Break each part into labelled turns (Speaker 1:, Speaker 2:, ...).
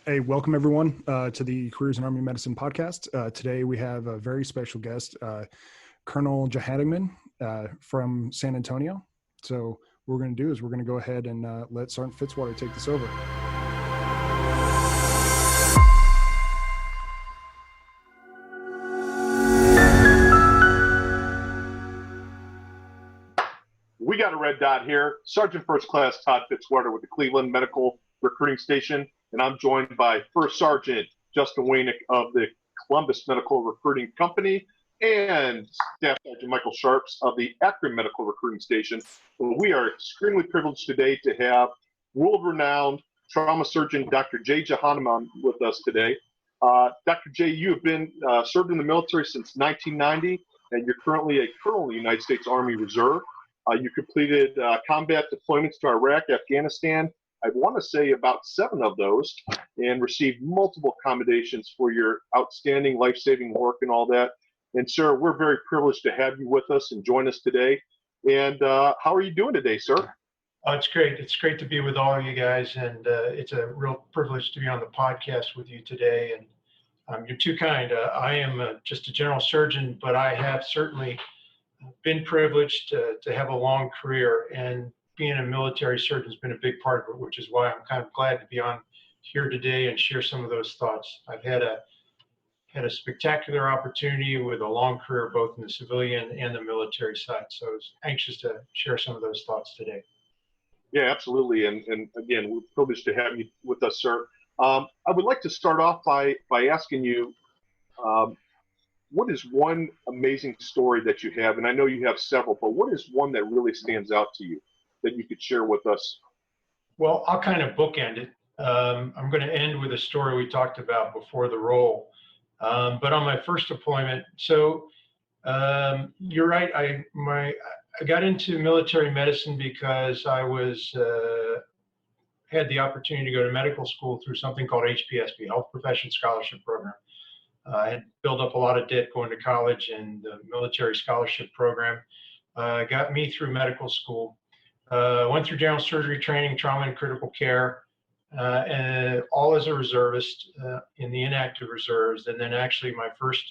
Speaker 1: Hey, welcome everyone to the Careers in Army Medicine podcast. Today we have a very special guest, Colonel Johannigman from San Antonio. So what we're going to do is we're going to go ahead and let Sergeant Fitzwater take this over.
Speaker 2: We got a red dot here. Sergeant First Class Todd Fitzwater with the Cleveland Medical Recruiting Station, and I'm joined by First Sergeant Justin Waynick of the Columbus Medical Recruiting Company and Staff Sergeant Michael Sharps of the Akron Medical Recruiting Station. Well, we are extremely privileged today to have world-renowned trauma surgeon Dr. Jay Johannigman with us today. Dr. Jay, you have been served in the military since 1990, and you're currently a colonel in the United States Army Reserve. You completed combat deployments to Iraq, Afghanistan, I want to say about 7 of those, and received multiple commendations for your outstanding life-saving work and all that. And sir, we're very privileged to have you with us and join us today. And how are you doing today, sir?
Speaker 3: It's great. It's great to be with all of you guys, and it's a real privilege to be on the podcast with you today. And you're too kind. I am just a general surgeon, but I have certainly been privileged to have a long career, and being a military surgeon has been a big part of it, which is why I'm kind of glad to be on here today and share some of those thoughts. I've had a spectacular opportunity with a long career, both in the civilian and the military side. So I was anxious to share some of those thoughts today.
Speaker 2: Yeah, absolutely. And again, we're privileged to have you with us, sir. I would like to start off by asking you, what is one amazing story that you have? And I know you have several, but what is one that really stands out to you that you could share with us?
Speaker 3: Well, I'll kind of bookend it. I'm going to end with a story we talked about before the roll. But on my first deployment, so you're right. I got into military medicine because I had the opportunity to go to medical school through something called HPSP, Health Profession Scholarship Program. I had built up a lot of debt going to college, and the military scholarship program got me through medical school. Went through general surgery training, trauma and critical care, and all as a reservist in the inactive reserves. And then actually my first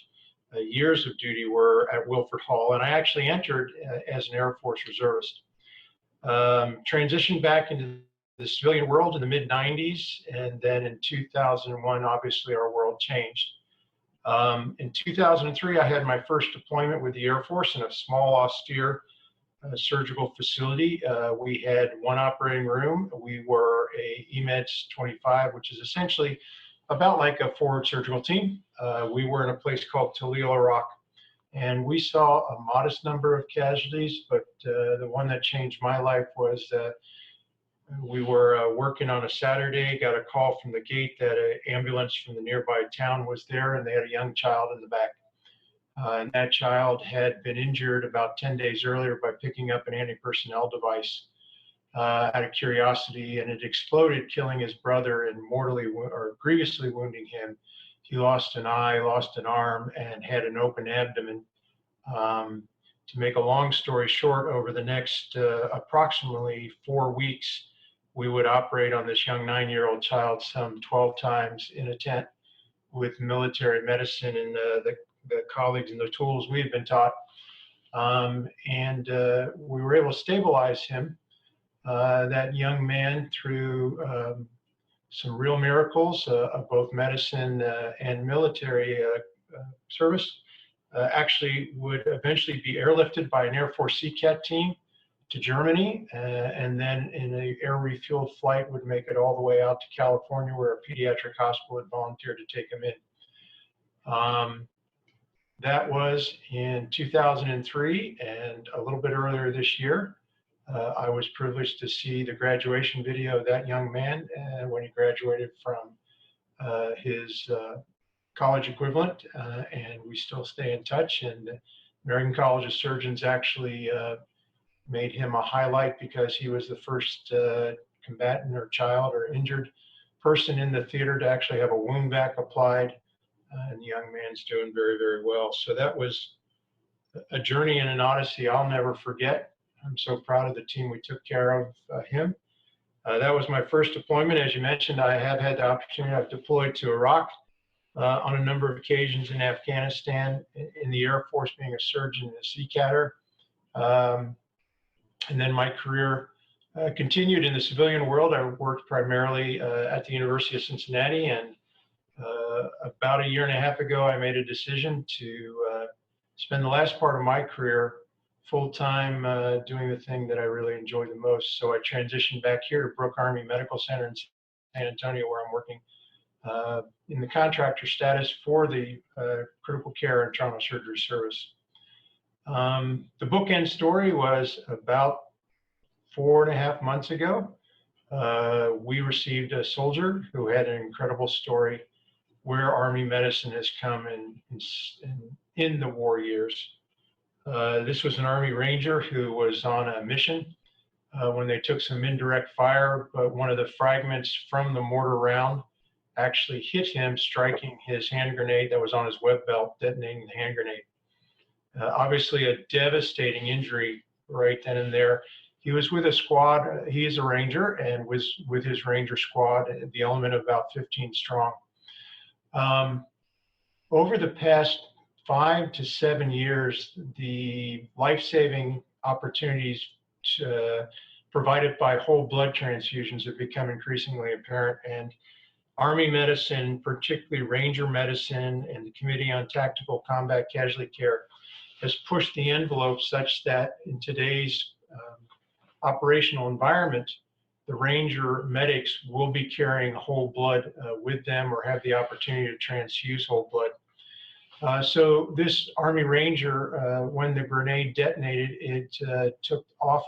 Speaker 3: years of duty were at Wilford Hall, and I actually entered as an Air Force reservist. Transitioned back into the civilian world in the mid-90s, and then in 2001, obviously our world changed. In 2003, I had my first deployment with the Air Force in a small, austere surgical facility. We had one operating room. We were a EMEDS 25, which is essentially about like a forward surgical team. We were in a place called Talil, Iraq, and we saw a modest number of casualties, but the one that changed my life was we were working on a Saturday, got a call from the gate that an ambulance from the nearby town was there, and they had a young child in the back. And that child had been injured about 10 days earlier by picking up an anti-personnel device out of curiosity, and it exploded, killing his brother and grievously wounding him. He lost an eye, lost an arm, and had an open abdomen. To make a long story short, over the next approximately 4 weeks, we would operate on this young 9-year-old child some 12 times in a tent with military medicine and the colleagues and the tools we had been taught. We were able to stabilize him, that young man, through some real miracles of both medicine and military service. Actually would eventually be airlifted by an Air Force CCAT team to Germany, and then in an air refueled flight would make it all the way out to California, where a pediatric hospital had volunteered to take him in. That was in 2003, and a little bit earlier this year, I was privileged to see the graduation video of that young man when he graduated from his college equivalent, and we still stay in touch. And the American College of Surgeons actually made him a highlight because he was the first combatant or child or injured person in the theater to actually have a wound vac applied, and the young man's doing very, very well. So that was a journey and an odyssey I'll never forget. I'm so proud of the team we took care of him. That was my first deployment. As you mentioned, I have had the opportunity, I've deployed to Iraq on a number of occasions, in Afghanistan, in the Air Force, being a surgeon in a sea catter. And then my career continued in the civilian world. I worked primarily at the University of Cincinnati, and about a year and a half ago, I made a decision to spend the last part of my career full-time doing the thing that I really enjoy the most. So I transitioned back here to Brooke Army Medical Center in San Antonio, where I'm working in the contractor status for the critical care and trauma surgery service. The bookend story was about 4.5 months ago. We received a soldier who had an incredible story where Army medicine has come in the war years. This was an Army Ranger who was on a mission when they took some indirect fire, but one of the fragments from the mortar round actually hit him, striking his hand grenade that was on his web belt, detonating the hand grenade. Obviously a devastating injury right then and there. He was with a squad, he is a Ranger, and was with his Ranger squad, the element of about 15 strong. Over the past 5 to 7 years, the life-saving opportunities provided by whole blood transfusions have become increasingly apparent, and Army medicine, particularly Ranger medicine and the Committee on Tactical Combat Casualty Care, has pushed the envelope such that in today's operational environment, the Ranger medics will be carrying whole blood with them, or have the opportunity to transfuse whole blood. So this Army Ranger, when the grenade detonated, it took off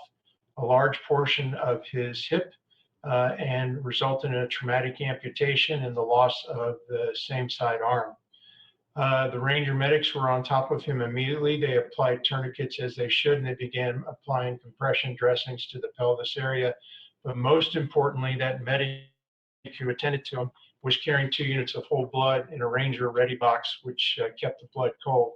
Speaker 3: a large portion of his hip and resulted in a traumatic amputation and the loss of the same side arm. The Ranger medics were on top of him immediately. They applied tourniquets as they should, and they began applying compression dressings to the pelvis area. But most importantly, that medic who attended to him was carrying 2 units of whole blood in a Ranger ready box, which kept the blood cold.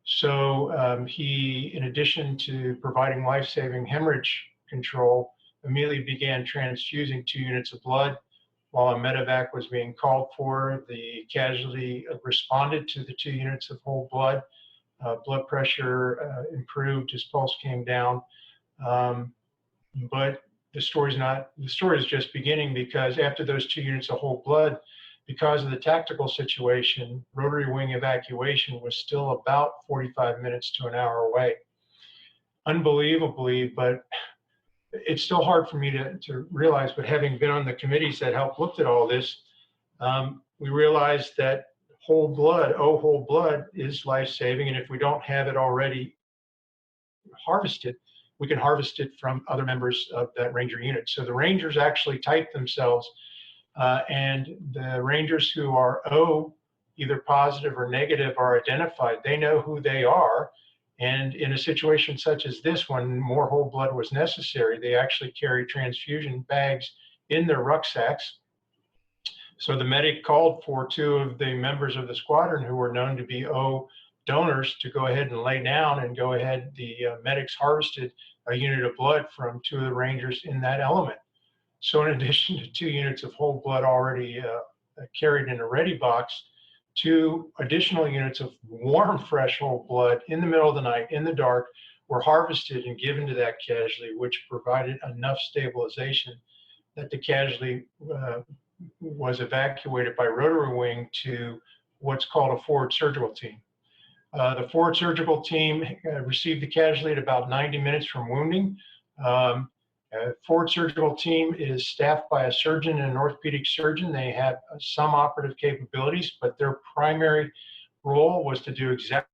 Speaker 3: So he, in addition to providing life-saving hemorrhage control, immediately began transfusing 2 units of blood. While a medevac was being called for, the casualty responded to the 2 units of whole blood. Blood pressure improved, his pulse came down. But the story is just beginning, because after those 2 units of whole blood, because of the tactical situation, rotary wing evacuation was still about 45 minutes to an hour away. Unbelievably, but it's still hard for me to realize, but having been on the committees that helped look at all this, we realized that whole blood is life-saving, and if we don't have it already harvested, we can harvest it from other members of that Ranger unit. So the Rangers actually type themselves, and the Rangers who are O, either positive or negative, are identified. They know who they are. And in a situation such as this, when more whole blood was necessary, they actually carry transfusion bags in their rucksacks. So the medic called for 2 of the members of the squadron who were known to be O donors to go ahead and lay down, and go ahead. The medics harvested a unit of blood from 2 of the Rangers in that element. So in addition to 2 units of whole blood already carried in a ready box, 2 additional units of warm, fresh whole blood in the middle of the night, in the dark, were harvested and given to that casualty, which provided enough stabilization that the casualty was evacuated by rotary wing to what's called a forward surgical team. The forward surgical team received the casualty at about 90 minutes from wounding. Forward surgical team is staffed by a surgeon and an orthopedic surgeon. They have some operative capabilities, but their primary role was to do exactly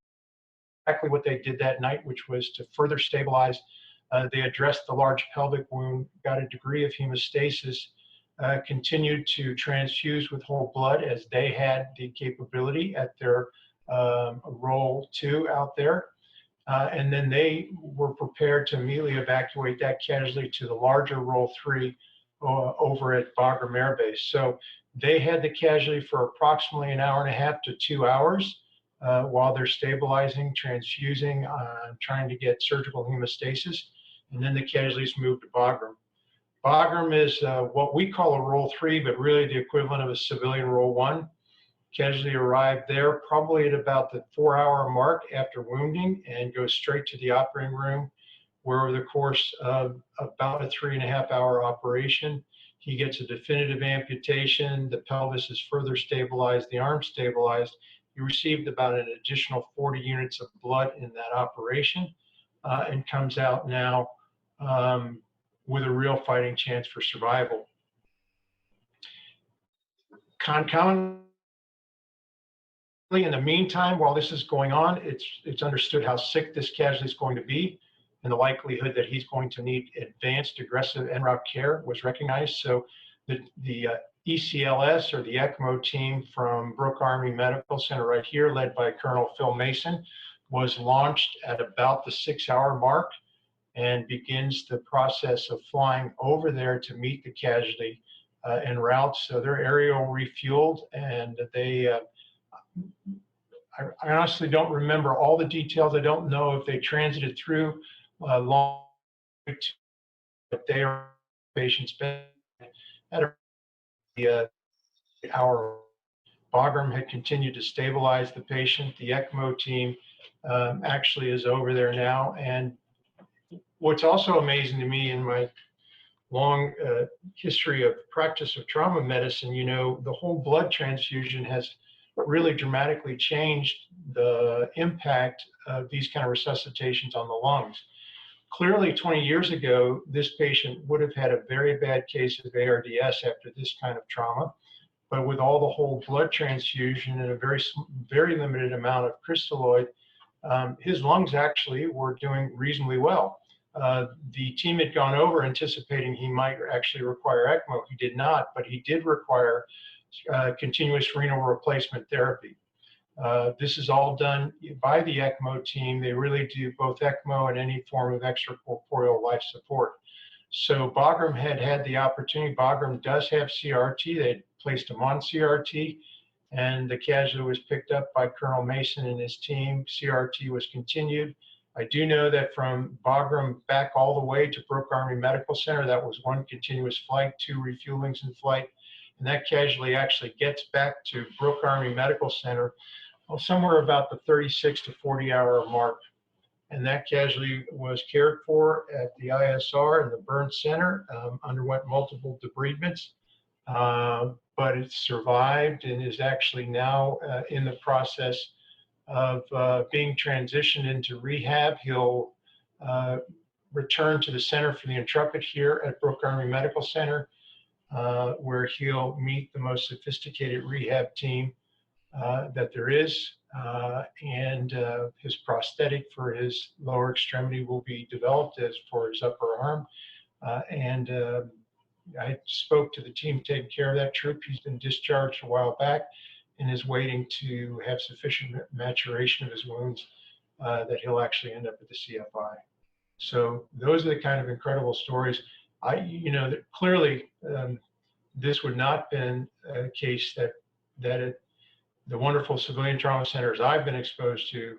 Speaker 3: what they did that night, which was to further stabilize. They addressed the large pelvic wound, got a degree of hemostasis, continued to transfuse with whole blood as they had the capability at their role 2 out there. And then they were prepared to immediately evacuate that casualty to the larger role 3 over at Bagram Air Base. So they had the casualty for approximately 1.5 hours to 2 hours while they're stabilizing, transfusing, trying to get surgical hemostasis, and then the casualties moved to Bagram. Bagram is what we call a Role 3, but really the equivalent of a civilian Role 1. Casualty arrived there probably at about the 4-hour mark after wounding and goes straight to the operating room, where over the course of about a 3.5-hour operation, he gets a definitive amputation, the pelvis is further stabilized, the arm stabilized. He received about an additional 40 units of blood in that operation and comes out now with a real fighting chance for survival. Concomitantly, in the meantime, while this is going on, it's understood how sick this casualty is going to be, and the likelihood that he's going to need advanced aggressive en route care was recognized. So the ECLS, or the ECMO team from Brooke Army Medical Center right here, led by Colonel Phil Mason, was launched at about the 6-hour mark and begins the process of flying over there to meet the casualty en route. So they're aerial refueled, and they I honestly don't remember all the details. I don't know if they transited through long, but they are patients at a hour. Bagram had continued to stabilize the patient. The ECMO team actually is over there now. And what's also amazing to me in my long history of practice of trauma medicine, you know, the whole blood transfusion has really dramatically changed the impact of these kind of resuscitations on the lungs. Clearly, 20 years ago, this patient would have had a very bad case of ARDS after this kind of trauma. But with all the whole blood transfusion and a very limited amount of crystalloid, his lungs actually were doing reasonably well. The team had gone over anticipating he might actually require ECMO. He did not, but he did require continuous renal replacement therapy. This is all done by the ECMO team. They really do both ECMO and any form of extracorporeal life support. So Bagram had the opportunity. Bagram does have CRT. They placed him on CRT, and the casualty was picked up by Colonel Mason and his team. CRT was continued. I do know that from Bagram back all the way to Brooke Army Medical Center, that was one continuous flight, 2 refuelings in flight. And that casualty actually gets back to Brooke Army Medical Center somewhere about the 36 to 40-hour mark. And that casualty was cared for at the ISR and the burn center, underwent multiple debridements, but it survived and is actually now in the process of being transitioned into rehab. He'll return to the Center for the Intrepid here at Brooke Army Medical Center, where he'll meet the most sophisticated rehab team that there is, and his prosthetic for his lower extremity will be developed as for his upper arm. I spoke to the team taking care of that troop. He's been discharged a while back and is waiting to have sufficient maturation of his wounds that he'll actually end up at the CFI. So those are the kind of incredible stories. That clearly this would not have been a case that the wonderful civilian trauma centers I've been exposed to,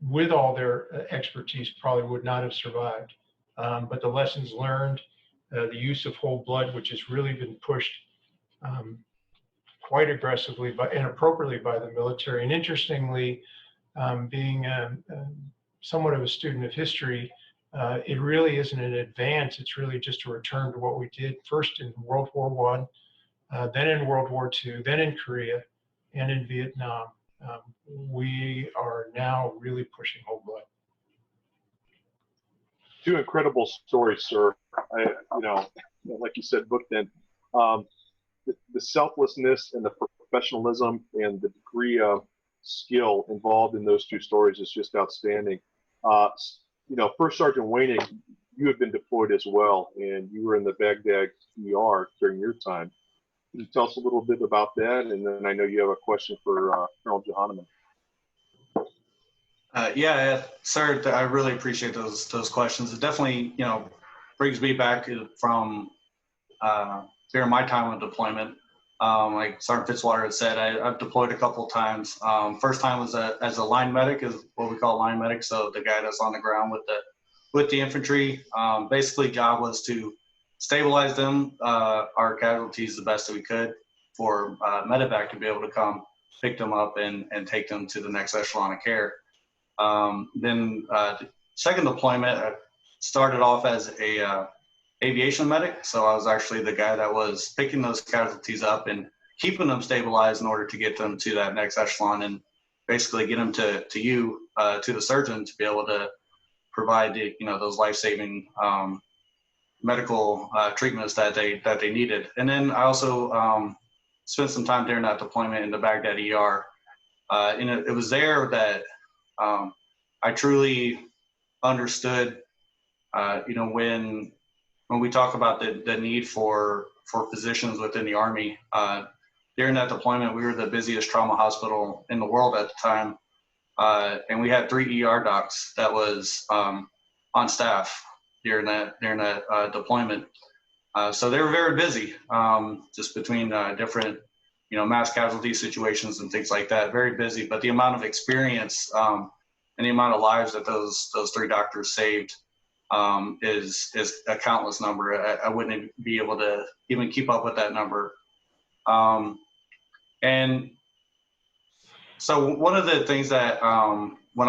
Speaker 3: with all their expertise, probably would not have survived. But the lessons learned, the use of whole blood, which has really been pushed quite aggressively and appropriately by the military. And interestingly, being somewhat of a student of history, it really isn't an advance. It's really just a return to what we did first in World War I, then in World War II, then in Korea, and in Vietnam. We are now really pushing whole blood.
Speaker 2: 2 incredible stories, sir. Like you said, bookend. The selflessness and the professionalism and the degree of skill involved in those 2 stories is just outstanding. First Sergeant Waning, you have been deployed as well, and you were in the Baghdad ER during your time. Can you tell us a little bit about that? And then I know you have a question for Colonel Johannigman.
Speaker 4: Yeah, sir, I really appreciate those questions. It definitely, brings me back from during my time on deployment. Like Sergeant Fitzwater had said, I've deployed a couple of times. First time was as a line medic, is what we call line medic. So the guy that's on the ground with with the infantry. Basically, job was to stabilize them, our casualties, the best that we could for medevac to be able to come pick them up and take them to the next echelon of care. Then the second deployment, I started off as a aviation medic. So I was actually the guy that was picking those casualties up and keeping them stabilized in order to get them to that next echelon and basically get them to the surgeon to be able to provide those life-saving medical treatments that they needed. And then I also spent some time during that deployment in the Baghdad ER. And it was there that I truly understood, when we talk about the need for physicians within the Army. During that deployment, we were the busiest trauma hospital in the world at the time. And we had 3 ER docs that was on staff during that deployment. So they were very busy, just between different, mass casualty situations and things like that. Very busy, but the amount of experience and the amount of lives that those 3 doctors saved is a countless number. I wouldn't be able to even keep up with that number. And so one of the things that when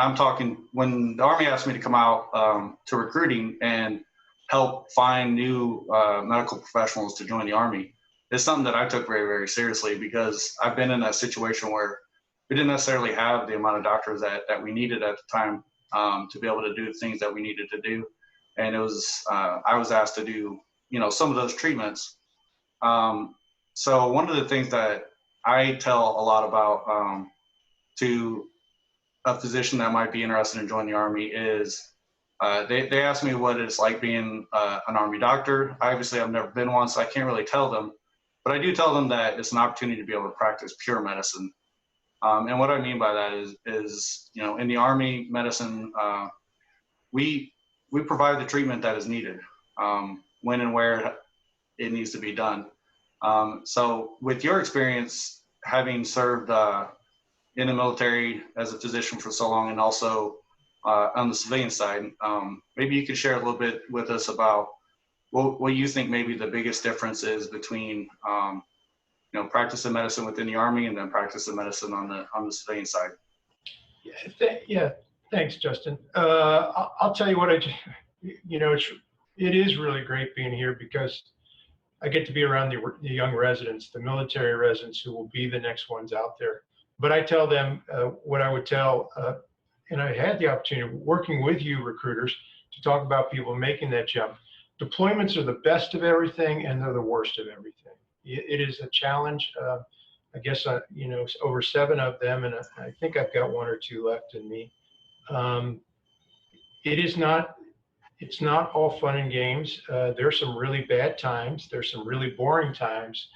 Speaker 4: the Army asked me to come out to recruiting and help find new medical professionals to join the Army, it's something that I took very, very seriously, because I've been in that situation where we didn't necessarily have the amount of doctors that we needed at the time to be able to do the things that we needed to do. And it was I was asked to do some of those treatments. So one of the things that I tell a lot about to a physician that might be interested in joining the Army is they ask me what it's like being an Army doctor. Obviously, I've never been one, so I can't really tell them. But I do tell them that it's an opportunity to be able to practice pure medicine. And what I mean by that is in the Army medicine, we provide the treatment that is needed when and where it needs to be done. So with your experience, having served in the military as a physician for so long, and also on the civilian side, maybe you could share a little bit with us about what you think maybe the biggest difference is between practicing medicine within the Army and then practicing medicine on the civilian side.
Speaker 3: Yeah, thanks, Justin. I'll tell you what it is really great being here, because I get to be around the young residents, the military residents who will be the next ones out there. But I tell them what I would tell, and I had the opportunity of working with you recruiters to talk about people making that jump. Deployments are the best of everything, and they're the worst of everything. It is a challenge. I guess over 7 of them, and I think I've got 1 or 2 left in me. It's not all fun and games. There's some really bad times. There's some really boring times.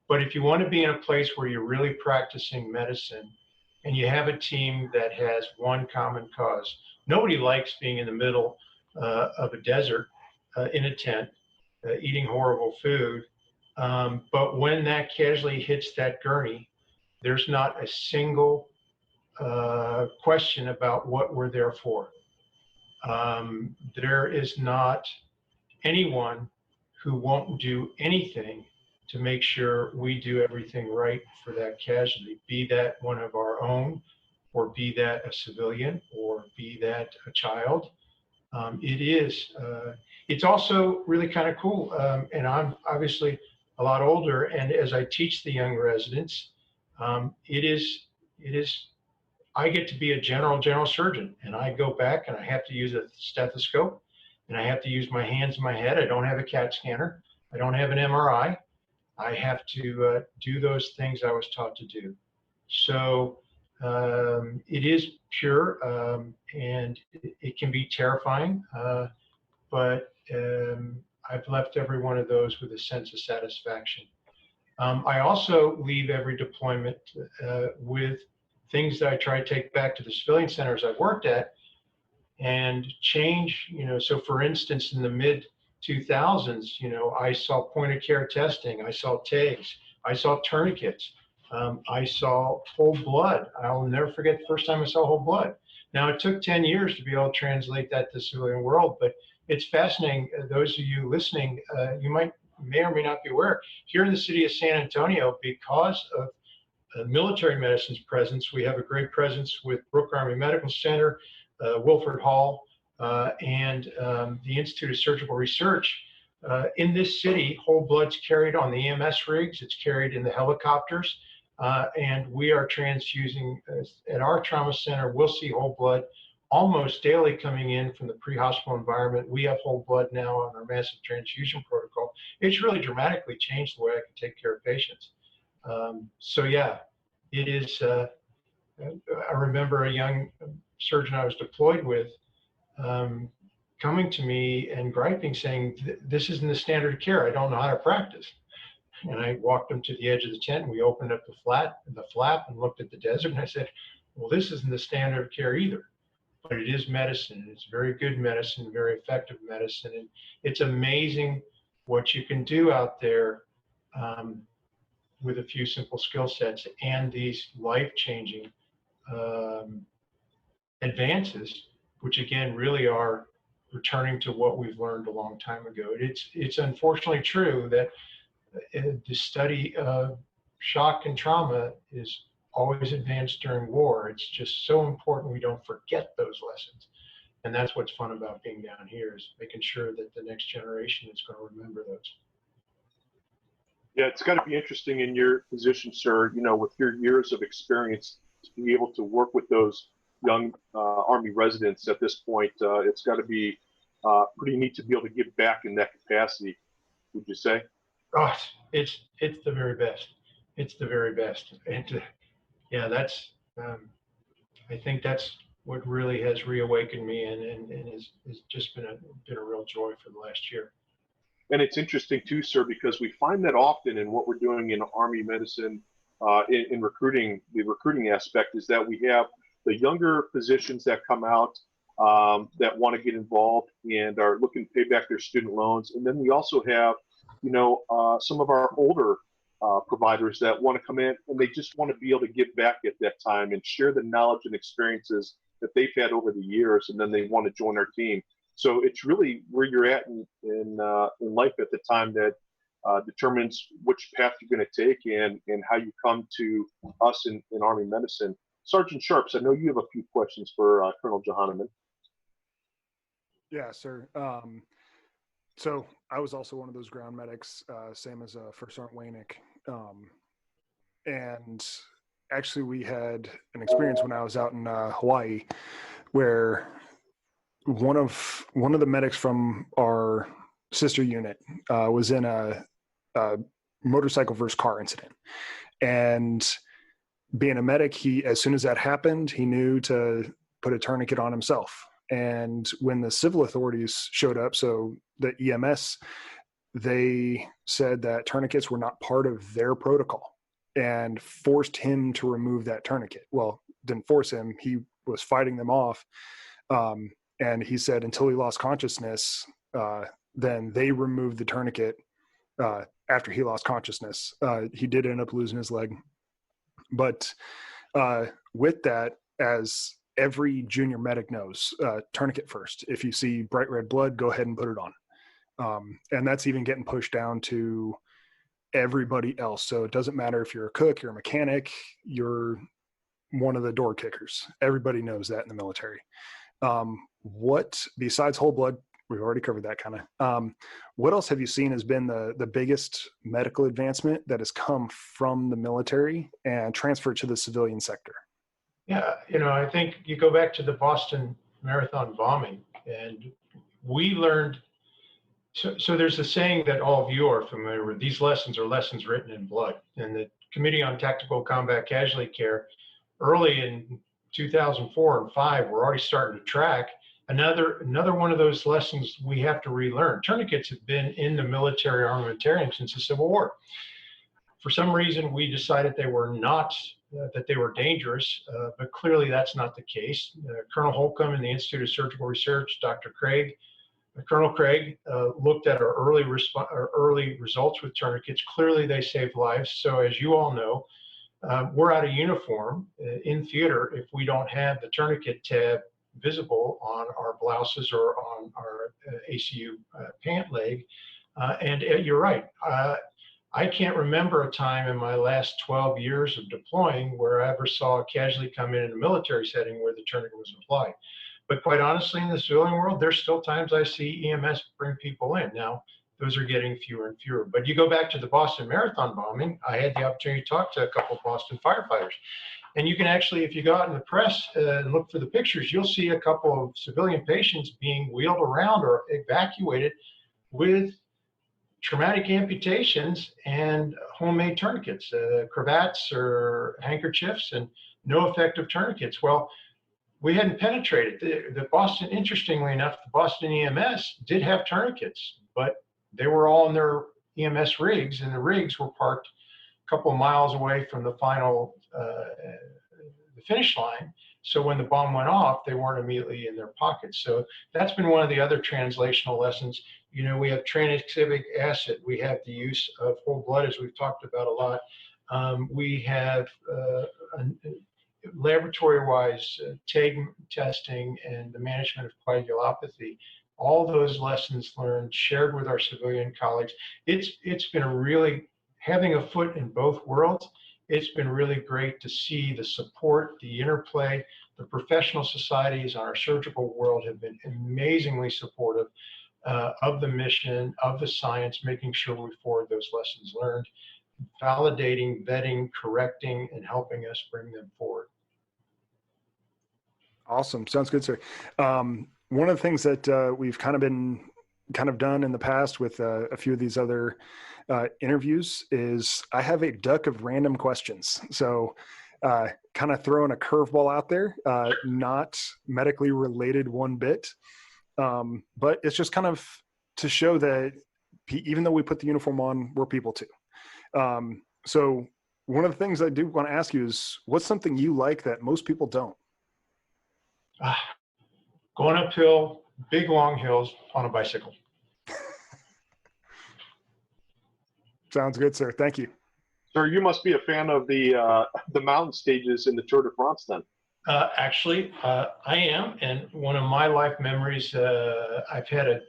Speaker 3: But if you want to be in a place where you're really practicing medicine and you have a team that has one common cause, nobody likes being in the middle of a desert in a tent, eating horrible food. But when that casualty hits that gurney, there's not a single question about what we're there for. There is not anyone who won't do anything to make sure we do everything right for that casualty, be that one of our own, or be that a civilian, or be that a child. It's also really kind of cool. And I'm obviously a lot older, and as I teach the young residents, I get to be a general surgeon, and I go back and I have to use a stethoscope, and I have to use my hands and my head. I don't have a CAT scanner. I don't have an MRI. I have to do those things I was taught to do. So it is pure, and it can be terrifying, but I've left every one of those with a sense of satisfaction. I also leave every deployment with things that I try to take back to the civilian centers I've worked at and change, so for instance, in the mid 2000s, I saw point of care testing, I saw tags, I saw tourniquets, I saw whole blood. I'll never forget the first time I saw whole blood. Now, it took 10 years to be able to translate that to the civilian world, but it's fascinating. Those of you listening, you may or may not be aware, here in the city of San Antonio, because of military medicine's presence, we have a great presence with Brooke Army Medical Center, Wilford Hall, and the Institute of Surgical Research. In this city, whole blood's carried on the EMS rigs, it's carried in the helicopters, and we are transfusing at our trauma center. We'll see whole blood almost daily coming in from the pre-hospital environment. We have whole blood now on our massive transfusion protocol. It's really dramatically changed the way I can take care of patients. So yeah, it is. I remember a young surgeon I was deployed with coming to me and griping, saying, "This isn't the standard of care. I don't know how to practice." And I walked him to the edge of the tent, and we opened up the flap and looked at the desert, and I said, "Well, this isn't the standard of care either, but it is medicine. It's very good medicine, very effective medicine, and it's amazing what you can do out there with a few simple skill sets and these life-changing advances, which again really are returning to what we've learned a long time ago. It's unfortunately true that the study of shock and trauma is always advanced during war. It's just so important we don't forget those lessons. And that's what's fun about being down here, is making sure that the next generation is going to remember those.
Speaker 2: Yeah, it's got to be interesting in your position, sir, you know, with your years of experience, to be able to work with those young Army residents at this point. It's got to be pretty neat to be able to give back in that capacity, would you say?
Speaker 3: Oh, it's the very best. It's the very best. And yeah, that's, I think that's what really has reawakened me and has just been a real joy for the last year.
Speaker 2: And it's interesting too, sir, because we find that often in what we're doing in Army medicine, in recruiting, the recruiting aspect is that we have the younger physicians that come out that want to get involved and are looking to pay back their student loans. And then we also have, you know, some of our older providers that want to come in and they just want to be able to give back at that time and share the knowledge and experiences that they've had over the years, and then they want to join our team. So it's really where you're at in life at the time that determines which path you're going to take and how you come to us in Army medicine. Sergeant Sharps, I know you have a few questions for Colonel Johannigman.
Speaker 1: Yeah, sir. So I was also one of those ground medics, same as First Sergeant Wainick. And actually we had an experience when I was out in Hawaii where one of the medics from our sister unit was in a motorcycle versus car incident. And being a medic, as soon as that happened, he knew to put a tourniquet on himself. And when the civil authorities showed up, so the EMS, they said that tourniquets were not part of their protocol and forced him to remove that tourniquet. Well, didn't force him. He was fighting them off. And he said until he lost consciousness, then they removed the tourniquet after he lost consciousness. He did end up losing his leg. But with that, as every junior medic knows, tourniquet first. If you see bright red blood, go ahead and put it on. And that's even getting pushed down to everybody else. So it doesn't matter if you're a cook, you're a mechanic, you're one of the door kickers. Everybody knows that in the military. What, besides whole blood, we've already covered that kind of, what else have you seen has been the biggest medical advancement that has come from the military and transferred to the civilian sector?
Speaker 3: Yeah, you know, I think you go back to the Boston Marathon bombing, and we learned, so there's a saying that all of you are familiar with: these lessons are lessons written in blood. And the Committee on Tactical Combat Casualty Care, early in 2004 and 5, we're already starting to track another one of those lessons we have to relearn. Tourniquets have been in the military armamentarium since the Civil War. For some reason, we decided they were not, that they were dangerous, but clearly that's not the case. Colonel Holcomb in the Institute of Surgical Research, Colonel Craig looked at our early results with tourniquets. Clearly they saved lives. So as you all know, we're out of uniform in theater if we don't have the tourniquet tab visible on our blouses or on our ACU pant leg. And you're right. I can't remember a time in my last 12 years of deploying where I ever saw a casualty come in a military setting where the tourniquet was applied. But quite honestly, in the civilian world, there's still times I see EMS bring people in. Now, those are getting fewer and fewer. But you go back to the Boston Marathon bombing, I had the opportunity to talk to a couple of Boston firefighters. And you can actually, if you go out in the press and look for the pictures, you'll see a couple of civilian patients being wheeled around or evacuated with traumatic amputations and homemade tourniquets, cravats or handkerchiefs, and no effective tourniquets. Well, we hadn't penetrated. The Boston, interestingly enough, the Boston EMS did have tourniquets, but they were all in their EMS rigs, and the rigs were parked a couple of miles away from the final, the finish line. So when the bomb went off, they weren't immediately in their pockets. So that's been one of the other translational lessons. You know, we have tranexamic acid. We have the use of whole blood, as we've talked about a lot. We have laboratory-wise TAG testing and the management of coagulopathy. All those lessons learned, shared with our civilian colleagues. It's been a really, having a foot in both worlds, it's been really great to see the support, the interplay. The professional societies in our surgical world have been amazingly supportive of the mission, of the science, making sure we forward those lessons learned, validating, vetting, correcting, and helping us bring them forward.
Speaker 1: Awesome. Sounds good, sir. One of the things that we've kind of done in the past with a few of these other interviews is I have a duck of random questions. So kind of throwing a curveball out there, not medically related one bit, but it's just kind of to show that even though we put the uniform on, we're people too. So one of the things I do want to ask you is, what's something you like that most people don't?
Speaker 3: Going uphill, big long hills on a bicycle.
Speaker 1: Sounds good, sir. Thank you.
Speaker 2: Sir, you must be a fan of the mountain stages in the Tour de France then.
Speaker 3: Actually, I am, and one of my life memories, I've had a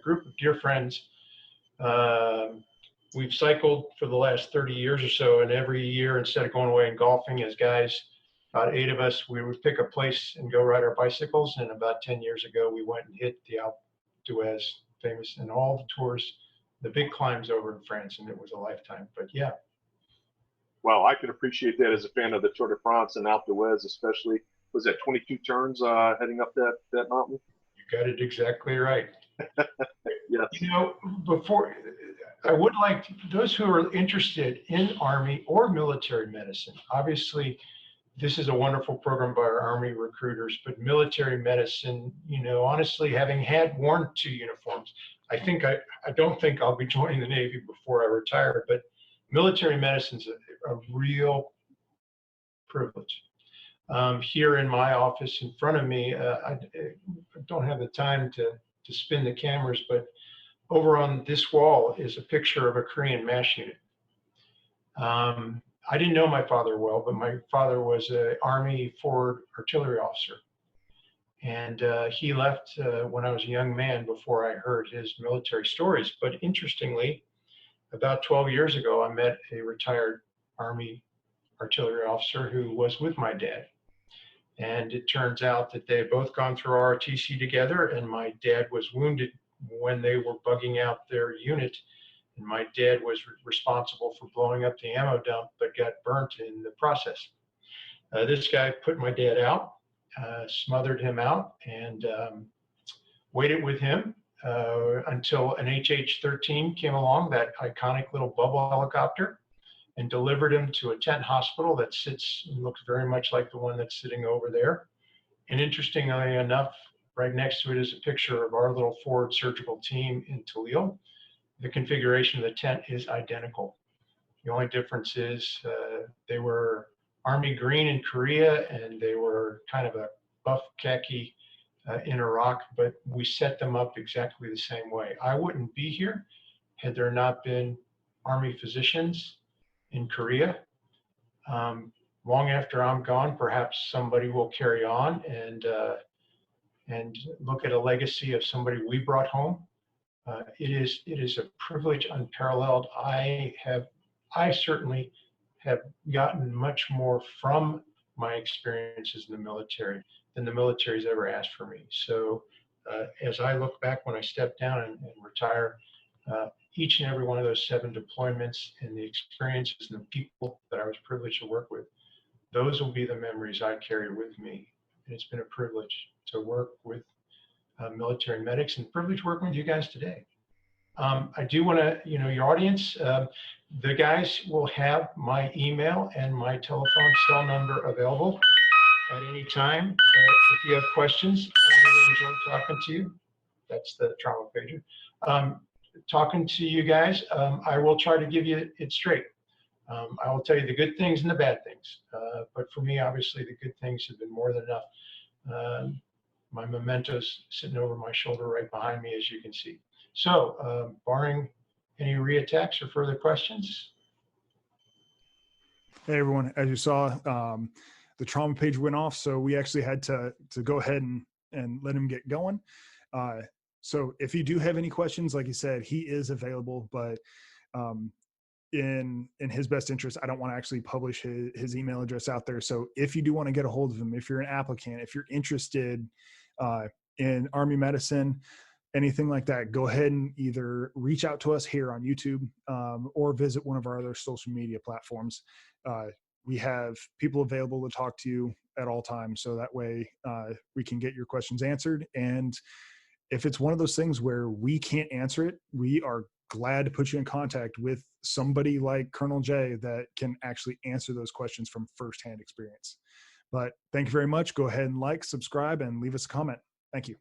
Speaker 3: group of dear friends. We've cycled for the last 30 years or so, and every year, instead of going away and golfing as guys, about 8 of us, we would pick a place and go ride our bicycles. And about 10 years ago, we went and hit the Alpe d'Huez, famous, and all the tours, the big climbs over in France, and it was a lifetime. But yeah.
Speaker 2: Well, I can appreciate that as a fan of the Tour de France and Alpe d'Huez, especially. Was that 22 turns heading up that mountain?
Speaker 3: You got it exactly right.
Speaker 2: Yes.
Speaker 3: You know, before I would like those who are interested in Army or military medicine, obviously, this is a wonderful program by our Army recruiters, but military medicine, you know, honestly, having worn 2 uniforms, I don't think I'll be joining the Navy before I retire, but military medicine is a real privilege. Here in my office in front of me, I don't have the time to spin the cameras, but over on this wall is a picture of a Korean MASH unit. I didn't know my father well, but my father was an Army forward artillery officer. And he left when I was a young man before I heard his military stories. But interestingly, about 12 years ago, I met a retired Army artillery officer who was with my dad. And it turns out that they had both gone through ROTC together, and my dad was wounded when they were bugging out their unit. And my dad was responsible for blowing up the ammo dump, but got burnt in the process. This guy put my dad out, smothered him out, and waited with him until an HH-13 came along, that iconic little bubble helicopter, and delivered him to a tent hospital that sits and looks very much like the one that's sitting over there. And interestingly enough, right next to it is a picture of our little forward surgical team in Toledo. The configuration of the tent is identical. The only difference is they were Army green in Korea, and they were kind of a buff khaki in Iraq, but we set them up exactly the same way. I wouldn't be here had there not been Army physicians in Korea Long after I'm gone, perhaps somebody will carry on and look at a legacy of somebody we brought home. It is a privilege unparalleled. I certainly have gotten much more from my experiences in the military than the military's ever asked for me. So as I look back when I step down and retire, each and every one of those 7 deployments and the experiences and the people that I was privileged to work with, those will be the memories I carry with me. And it's been a privilege to work with military medics and privilege working with you guys today. I do want to, your audience, the guys will have my email and my telephone cell number available at any time. If you have questions, I really enjoy talking to you. That's the trauma pager. Talking to you guys, I will try to give you it straight. I will tell you the good things and the bad things. But for me, obviously, the good things have been more than enough. My mementos sitting over my shoulder right behind me, as you can see. So, barring any reattacks or further questions.
Speaker 1: Hey, everyone, as you saw, the trauma page went off, so we actually had to go ahead and let him get going. So if you do have any questions, like you said, he is available, but in his best interest, I don't want to actually publish his email address out there. So if you do want to get a hold of him, if you're an applicant, if you're interested in Army medicine, anything like that, go ahead and either reach out to us here on YouTube or visit one of our other social media platforms. We have people available to talk to you at all times, so that way we can get your questions answered. And if it's one of those things where we can't answer it, we are glad to put you in contact with somebody like Colonel Jay that can actually answer those questions from firsthand experience. But thank you very much. Go ahead and like, subscribe, and leave us a comment. Thank you.